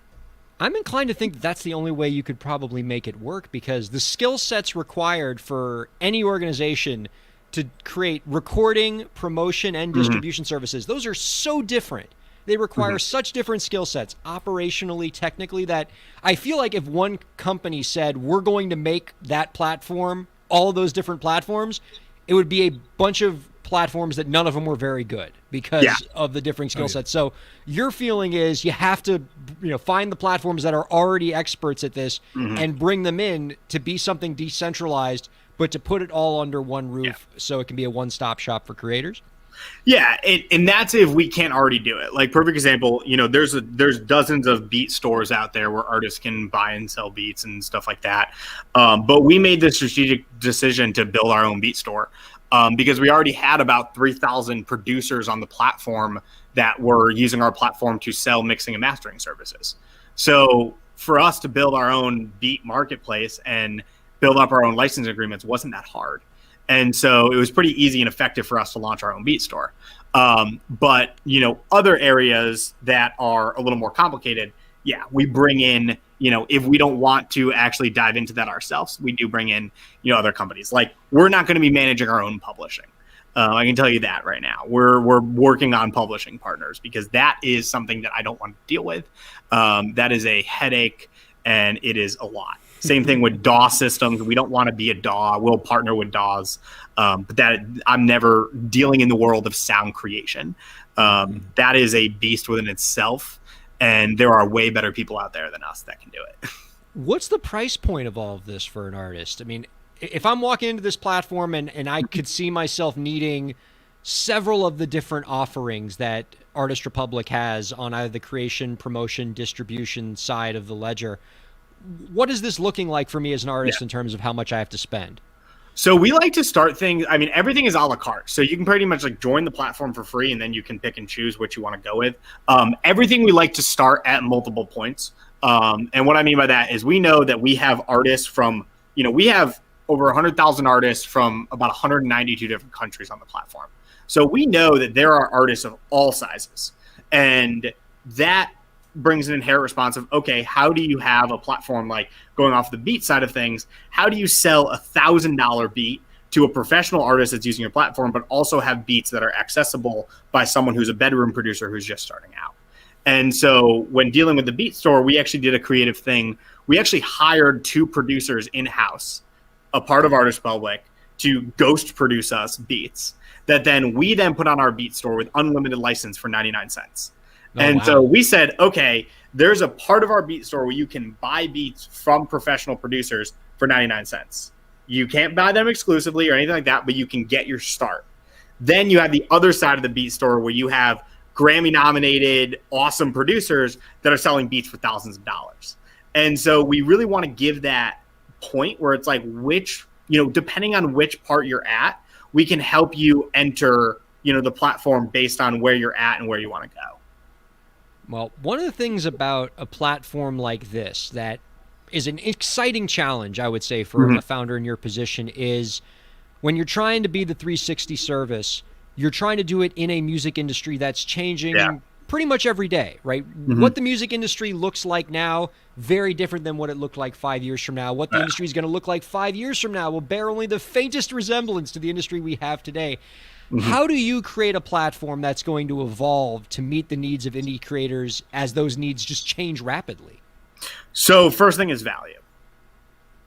I'm inclined to think that that's the only way you could probably make it work, because the skill sets required for any organization to create recording, promotion, and distribution services, those are so different. They require such different skill sets, operationally, technically, that I feel like if one company said, we're going to make that platform, all of those different platforms, it would be a bunch of platforms that none of them were very good because of the differing skill sets. So your feeling is you have to, find the platforms that are already experts at this and bring them in to be something decentralized, but to put it all under one roof so it can be a one-stop shop for creators. Yeah, and that's if we can't already do it. Like, perfect example, there's dozens of beat stores out there where artists can buy and sell beats and stuff like that. But we made the strategic decision to build our own beat store because we already had about 3,000 producers on the platform that were using our platform to sell mixing and mastering services. So for us to build our own beat marketplace and build up our own licensing agreements wasn't that hard. And so it was pretty easy and effective for us to launch our own beat store. But, other areas that are a little more complicated, we bring in, if we don't want to actually dive into that ourselves, we do bring in, other companies. Like, we're not going to be managing our own publishing. I can tell you that right now. We're working on publishing partners because that is something that I don't want to deal with. That is a headache, and it is a lot. Same thing with DAW systems. We don't want to be a DAW. We'll partner with DAWs. But that I'm never dealing in the world of sound creation. That is a beast within itself. And there are way better people out there than us that can do it. What's the price point of all of this for an artist? I mean, if I'm walking into this platform and I could see myself needing several of the different offerings that Artist Republic has on either the creation, promotion, distribution side of the ledger, what is this looking like for me as an artist in terms of how much I have to spend? So we like to start things. I mean, everything is a la carte. So you can pretty much join the platform for free, and then you can pick and choose what you want to go with. Everything we like to start at multiple points. And what I mean by that is we know that we have artists from, we have over 100,000 artists from about 192 different countries on the platform. So we know that there are artists of all sizes. And that brings an inherent response of, okay, how do you have a platform like going off the beat side of things? How do you sell $1,000 beat to a professional artist that's using your platform, but also have beats that are accessible by someone who's a bedroom producer who's just starting out? And so when dealing with the beat store, we actually did a creative thing. We actually hired 2 producers in-house, a part of Artist Republic, to ghost produce us beats that then we then put on our beat store with unlimited license for 99 cents. So we said, okay, there's a part of our beat store where you can buy beats from professional producers for 99 cents. You can't buy them exclusively or anything like that, but you can get your start. Then you have the other side of the beat store where you have Grammy-nominated, awesome producers that are selling beats for thousands of dollars. And so we really want to give that point where it's like depending on which part you're at, we can help you enter, the platform based on where you're at and where you want to go. Well, one of the things about a platform like this that is an exciting challenge, I would say, for a founder in your position is when you're trying to be the 360 service, you're trying to do it in a music industry that's changing pretty much every day, right? Mm-hmm. What the music industry looks like now, very different than what it looked like 5 years from now. What the industry is going to look like 5 years from now will bear only the faintest resemblance to the industry we have today. Mm-hmm. How do you create a platform that's going to evolve to meet the needs of indie creators as those needs just change rapidly? So first thing is value.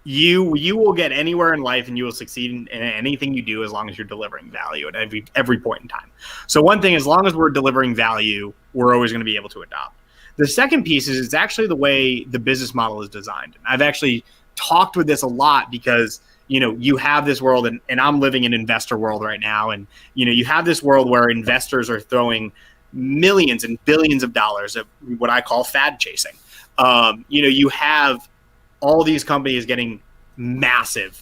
You will get anywhere in life and you will succeed in anything you do as long as you're delivering value at every point in time. So one thing, as long as we're delivering value, we're always going to be able to adopt. The second piece is it's actually the way the business model is designed. And I've actually talked with this a lot because, you have this world and I'm living in investor world right now. And, you have this world where investors are throwing millions and billions of dollars at what I call fad chasing. You have all these companies getting massive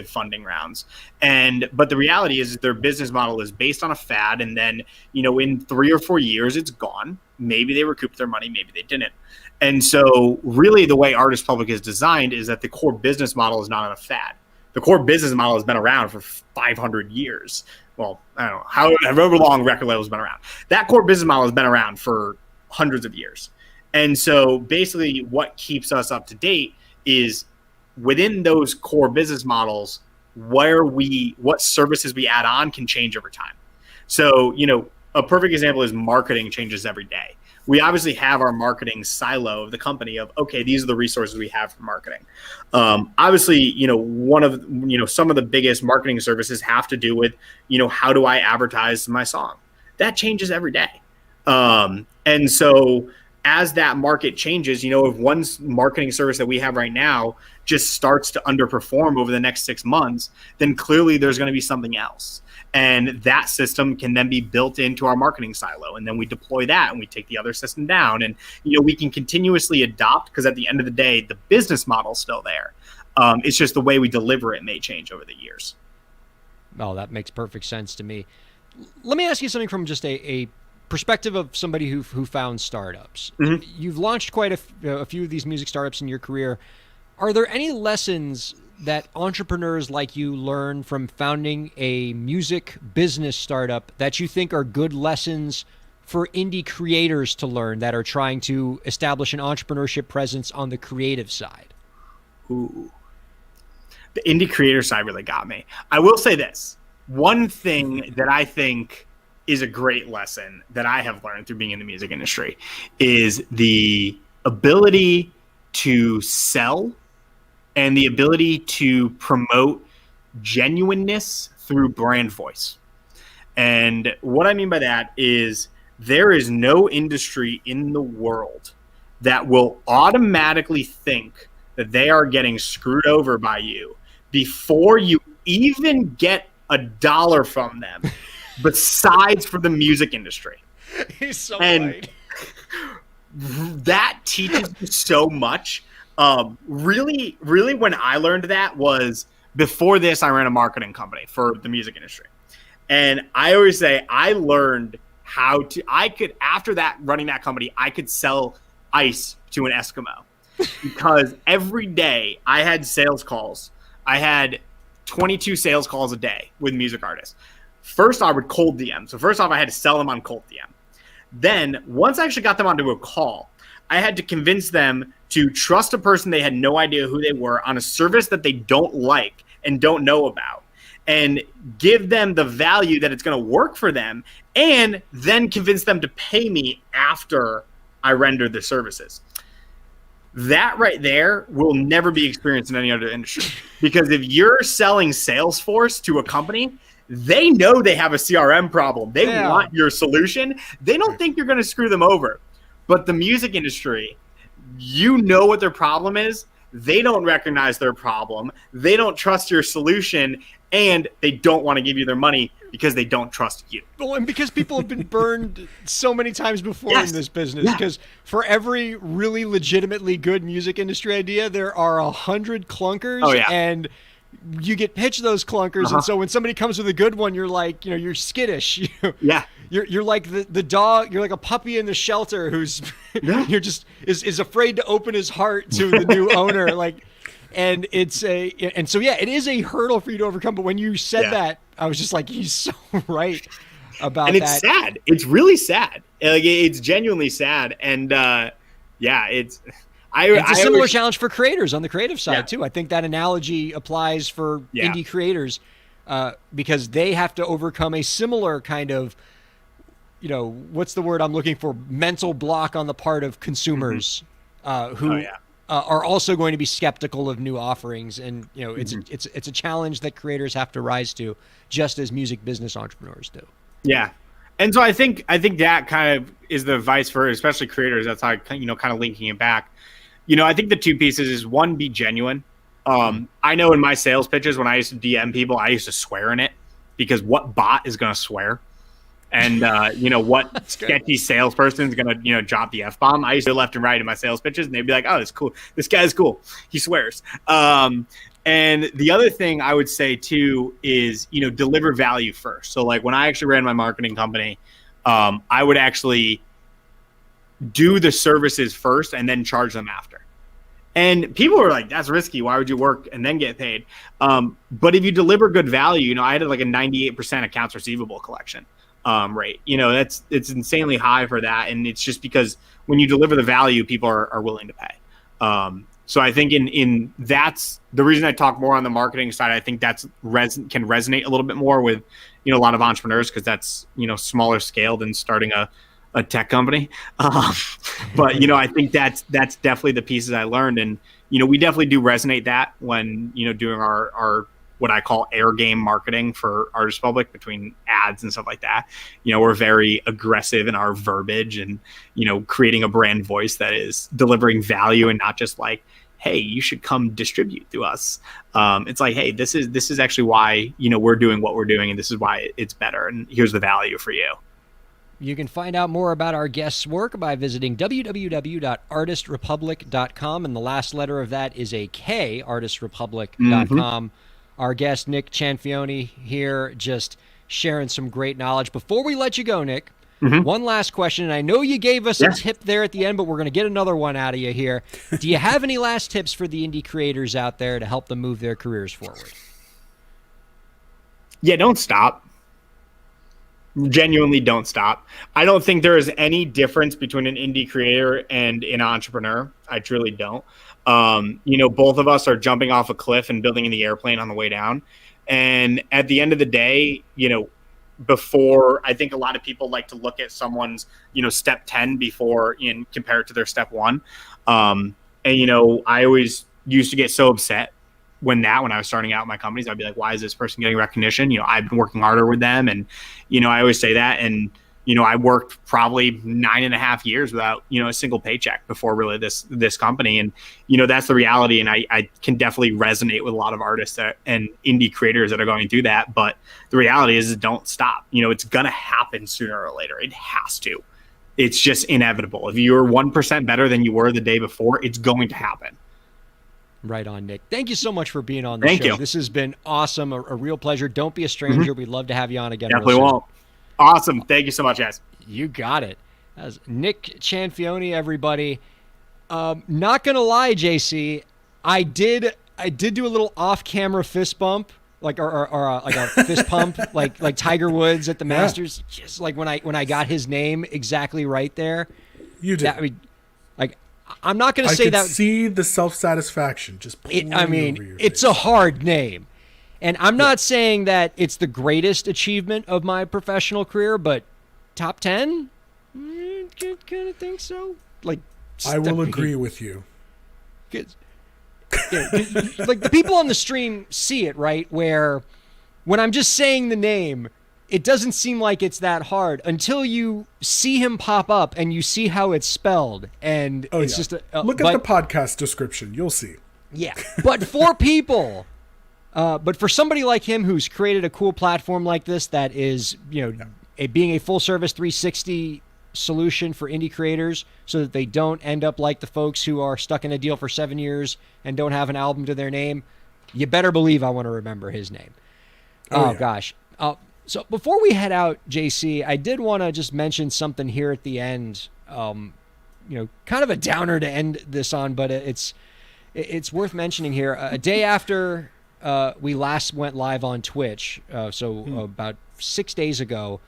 funding rounds. But the reality is their business model is based on a fad. And then, in 3 or 4 years, it's gone. Maybe they recouped their money, maybe they didn't. And so really the way Artist Public is designed is that the core business model is not on a fad. The core business model has been around for 500 years. Well, I don't know, however long record label's been around. That core business model has been around for hundreds of years. And so basically what keeps us up to date is within those core business models, what services we add on can change over time. So, a perfect example is marketing changes every day. We obviously have our marketing silo of the company of, okay, these are the resources we have for marketing. Obviously, one of, some of the biggest marketing services have to do with, how do I advertise my song? That changes every day. And so as that market changes, if one marketing service that we have right now just starts to underperform over the next 6 months, then clearly there's going to be something else. And that system can then be built into our marketing silo. And then we deploy that and we take the other system down. And, we can continuously adopt because at the end of the day, the business model is still there. It's just the way we deliver it may change over the years. Oh, that makes perfect sense to me. Let me ask you something from just a perspective of somebody who found startups. Mm-hmm. You've launched quite a few of these music startups in your career. Are there any lessons that entrepreneurs like you learn from founding a music business startup that you think are good lessons for indie creators to learn that are trying to establish an entrepreneurship presence on the creative side? Ooh. The indie creator side really got me. I will say this. One thing that I think is a great lesson that I have learned through being in the music industry is the ability to sell and the ability to promote genuineness through brand voice. And what I mean by that is there is no industry in the world that will automatically think that they are getting screwed over by you before you even get $1 from them, besides for the music industry. He's so right. That teaches you so much. Really, when I learned that was before this, I ran a marketing company for the music industry. And I always say I learned after that, running that company, I could sell ice to an Eskimo because every day I had sales calls. I had 22 sales calls a day with music artists. First, I would cold DM. So first off, I had to sell them on cold DM. Then once I actually got them onto a call, I had to convince them to trust a person they had no idea who they were on a service that they don't like and don't know about, and give them the value that it's going to work for them, and then convince them to pay me after I render the services. That right there will never be experienced in any other industry. Because if you're selling Salesforce to a company, they know they have a CRM problem. They want your solution. They don't think you're going to screw them over. But the music industry, you know what their problem is. They don't recognize their problem. They don't trust your solution, and they don't want to give you their money because they don't trust you. Well, and because people have been burned so many times before in this business. Because for every really legitimately good music industry idea, there are 100 clunkers, and you get pitched those clunkers. And so when somebody comes with a good one, you're like, you're skittish. You're like the dog. You're like a puppy in the shelter who's you're just is afraid to open his heart to the new owner. And it is a hurdle for you to overcome. But when you said that, I was just like, he's so right. about and it's that. sad. It's really sad. Like it's genuinely sad. And yeah, it's a similar challenge for creators on the creative side too. I think that analogy applies for indie creators because they have to overcome a similar kind of, what's the word I'm looking for? Mental block on the part of consumers who are also going to be skeptical of new offerings. And, it's a challenge that creators have to rise to, just as music business entrepreneurs do. Yeah. And so I think that kind of is the advice for especially creators. That's how, kind of linking it back. I think the two pieces is one, be genuine. I know in my sales pitches, when I used to DM people, I used to swear in it because what bot is going to swear? And, what sketchy salesperson is going to, drop the F-bomb? I used to go left and right in my sales pitches, and they'd be like, oh, that's cool. This guy's cool. He swears. And the other thing I would say, too, is, deliver value first. So, like, when I actually ran my marketing company, I would actually do the services first and then charge them after. And people were like, that's risky. Why would you work and then get paid? But if you deliver good value, I had like a 98% accounts receivable collection rate. It's insanely high for that. And it's just because when you deliver the value, people are willing to pay. So I think in that's the reason I talk more on the marketing side. I think that's can resonate a little bit more with, a lot of entrepreneurs because that's, smaller scale than starting a tech company. But, I think that's definitely the pieces I learned. And, we definitely do resonate that when, doing our what I call air game marketing for Artist Public between ads and stuff like that. We're very aggressive in our verbiage and, creating a brand voice that is delivering value and not just like, hey, you should come distribute through us. It's like, hey, this is actually why, we're doing what we're doing and this is why it's better. And here's the value for you. You can find out more about our guest's work by visiting www.artistrepublic.com, and the last letter of that is a K, artistrepublic.com. Our guest, Nick Cianfioni, here just sharing some great knowledge. Before we let you go, Nick, one last question, and I know you gave us a tip there at the end, but we're going to get another one out of you here. Do you have any last tips for the indie creators out there to help them move their careers forward? Yeah, don't stop. Genuinely don't stop. I don't think there is any difference between an indie creator and an entrepreneur. I truly don't. Both of us are jumping off a cliff and building in the airplane on the way down. And at the end of the day, before, I think a lot of people like to look at someone's, step 10 before compare it to their step 1. I always used to get so upset when I was starting out in my companies. I'd be like, why is this person getting recognition? I've been working harder with them. And, I always say that. And, I worked probably 9.5 years without, a single paycheck before really this company. And, that's the reality. And I can definitely resonate with a lot of artists and indie creators that are going through that. But the reality is don't stop. It's going to happen sooner or later. It has to. It's just inevitable. If you're 1% better than you were the day before, it's going to happen. Right on, Nick. Thank you so much for being on the Thank show. you. This has been awesome. A real pleasure. Don't be a stranger. We'd love to have you on again. Definitely won't. Awesome. Thank you so much, guys. You got it. That was Nick Cianfioni, everybody. Not going to lie, JC, I did do a little off-camera fist bump, like a fist pump, like Tiger Woods at the Masters, just like when I got his name exactly right there. You did. I'm not going to say that. I could see the self-satisfaction just pouring over your it's face. a hard name. And I'm not saying that it's the greatest achievement of my professional career, but top 10? Kind of think so. I will agree with you. Like the people on the stream see it, right? Where when I'm just saying the name, it doesn't seem like it's that hard until you see him pop up and you see how it's spelled. And it's just look at the podcast description. You'll see. Yeah. But for people, but for somebody like him who's created a cool platform like this that is, being a full service 360 solution for indie creators so that they don't end up like the folks who are stuck in a deal for 7 years and don't have an album to their name, you better believe I want to remember his name. Gosh. So before we head out, JC, I did want to just mention something here at the end, kind of a downer to end this on, but it's worth mentioning here. A day after we last went live on Twitch, about 6 days ago,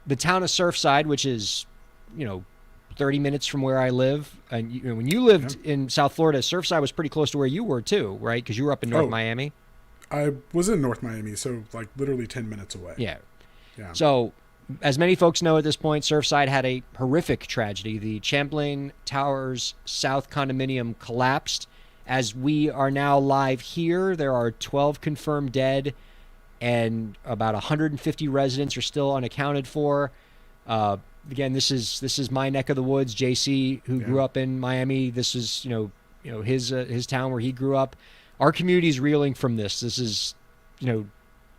the town of Surfside, which is, 30 minutes from where I live. And when you lived in South Florida, Surfside was pretty close to where you were too, right? Because you were up in North Miami. I was in North Miami, so like literally 10 minutes away. Yeah. So, as many folks know at this point, Surfside had a horrific tragedy. The Champlain Towers South condominium collapsed. As we are now live here, there are 12 confirmed dead, and about 150 residents are still unaccounted for. Again, this is my neck of the woods. JC, who grew up in Miami, this is his town where he grew up. Our community is reeling from this. This is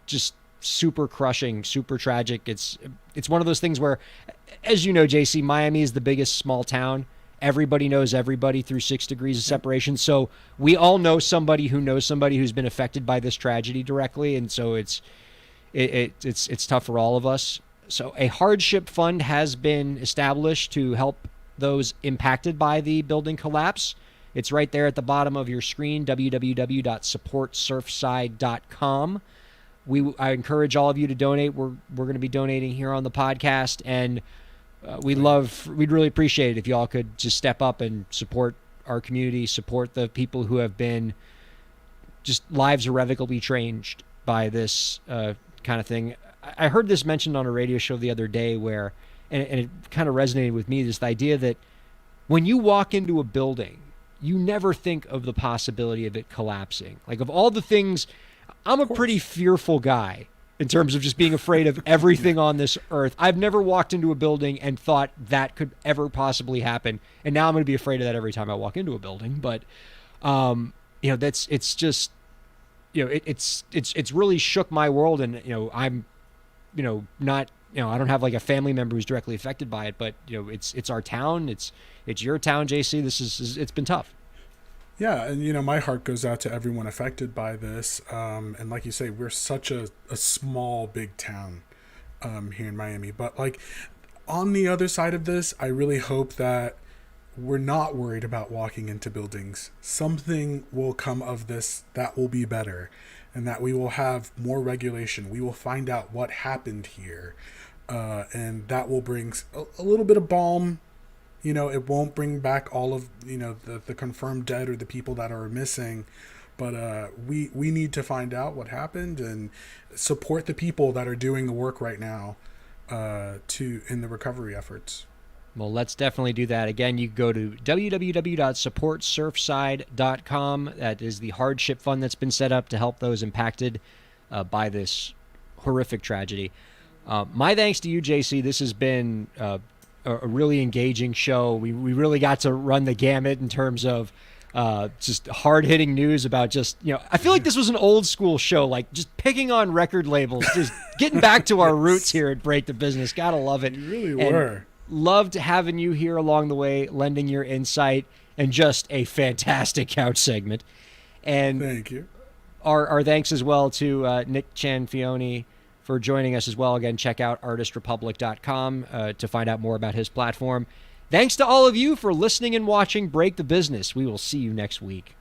just super crushing, super tragic. It's one of those things where, as you know, JC, Miami is the biggest small town. Everybody knows everybody through 6 degrees of separation. So we all know somebody who knows somebody who's been affected by this tragedy directly, and so it's tough for all of us. So a hardship fund has been established to help those impacted by the building collapse. It's right there at the bottom of your screen, www.supportsurfside.com. I encourage all of you to donate. We're going to be donating here on the podcast, and we'd really appreciate it if y'all could just step up and support our community, support the people who have been just lives irrevocably changed by this kind of thing. I heard this mentioned on a radio show the other day where, and it kind of resonated with me, this idea that when you walk into a building, you never think of the possibility of it collapsing. Like, of all the things, I'm a pretty fearful guy in terms of just being afraid of everything on this earth. I've never walked into a building and thought that could ever possibly happen. And now I'm going to be afraid of that every time I walk into a building. But, it's just, it's really shook my world. And, I'm, not, I don't have like a family member who's directly affected by it, but it's our town. It's your town, JC. It's been tough. Yeah, and my heart goes out to everyone affected by this. And like you say, we're such a small, big town here in Miami. But like on the other side of this, I really hope that we're not worried about walking into buildings. Something will come of this that will be better, and that we will have more regulation. We will find out what happened here, and that will bring a little bit of balm. It won't bring back all of, the confirmed dead or the people that are missing, but we need to find out what happened and support the people that are doing the work right now in the recovery efforts. Well, let's definitely do that. Again, you go to www.supportsurfside.com. That is the hardship fund that's been set up to help those impacted by this horrific tragedy. My thanks to you, JC. This has been a really engaging show. We really got to run the gamut in terms of just hard-hitting news about just, I feel like this was an old school show, like just picking on record labels, just getting back to our roots here at Break the Business. Gotta love it. You really were. Loved having you here along the way, lending your insight, and just a fantastic couch segment. And thank you. Our thanks as well to Nick Cianfioni for joining us as well. Again, check out artistrepublic.com to find out more about his platform. Thanks to all of you for listening and watching Break the Business. We will see you next week.